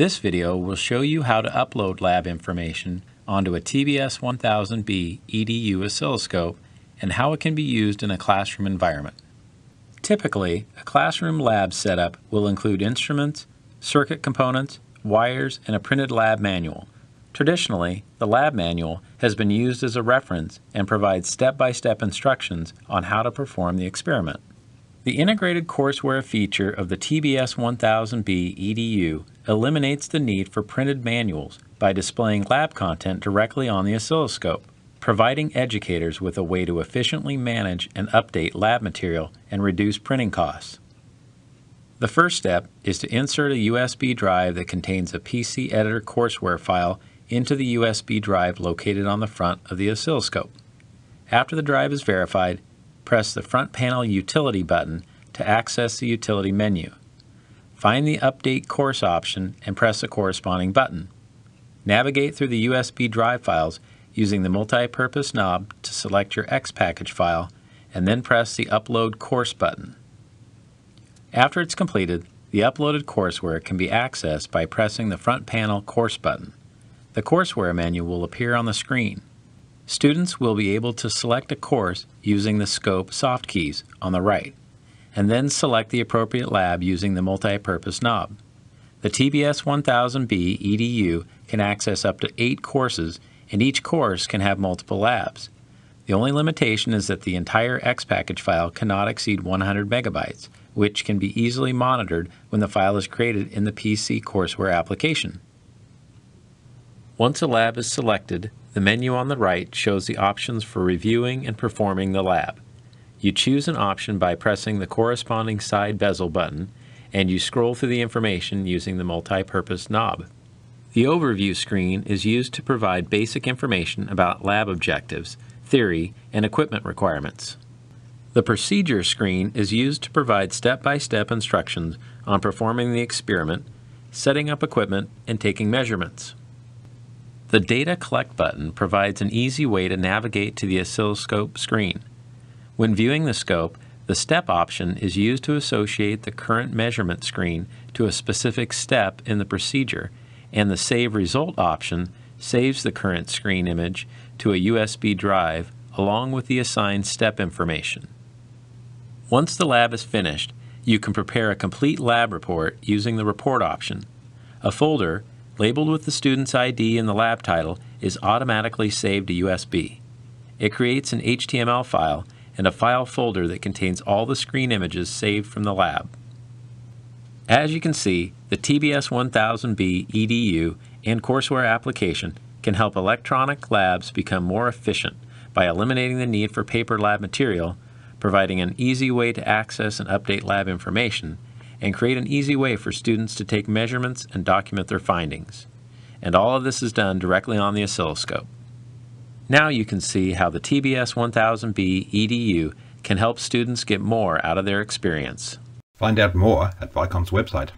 This video will show you how to upload lab information onto a TBS1000B EDU oscilloscope and how it can be used in a classroom environment. Typically, a classroom lab setup will include instruments, circuit components, wires, and a printed lab manual. Traditionally, the lab manual has been used as a reference and provides step-by-step instructions on how to perform the experiment. The integrated courseware feature of the TBS1000B EDU eliminates the need for printed manuals by displaying lab content directly on the oscilloscope, providing educators with a way to efficiently manage and update lab material and reduce printing costs. The first step is to insert a USB drive that contains a PC Editor courseware file into the USB drive located on the front of the oscilloscope. After the drive is verified, press the front panel Utility button to access the utility menu. Find the Update Course option and press the corresponding button. Navigate through the USB drive files using the MultiPurpose Knob to select your X package file and then press the Upload Course button. After it's completed, the uploaded courseware can be accessed by pressing the front panel Course button. The courseware menu will appear on the screen. Students will be able to select a course using the Scope soft keys on the right, and then select the appropriate lab using the MultiPurpose Knob. The TBS1000B EDU can access up to 8 courses, and each course can have multiple labs. The only limitation is that the entire X package file cannot exceed 100 megabytes, which can be easily monitored when the file is created in the PC courseware application. Once a lab is selected, the menu on the right shows the options for reviewing and performing the lab. You choose an option by pressing the corresponding side bezel button, and you scroll through the information using the MultiPurpose Knob. The overview screen is used to provide basic information about lab objectives, theory, and equipment requirements. The procedure screen is used to provide step-by-step instructions on performing the experiment, setting up equipment, and taking measurements. The Data Collect button provides an easy way to navigate to the oscilloscope screen. When viewing the scope, the Step option is used to associate the current measurement screen to a specific step in the procedure, and the Save Result option saves the current screen image to a USB drive along with the assigned step information. Once the lab is finished, you can prepare a complete lab report using the Report option. A folder labeled with the student's ID and the lab title is automatically saved to USB. It creates an HTML file and a file folder that contains all the screen images saved from the lab. As you can see, the TBS1000B EDU and courseware application can help electronic labs become more efficient by eliminating the need for paper lab material, providing an easy way to access and update lab information, and create an easy way for students to take measurements and document their findings. And all of this is done directly on the oscilloscope. Now you can see how the TBS1000B EDU can help students get more out of their experience. Find out more at Vicom's website.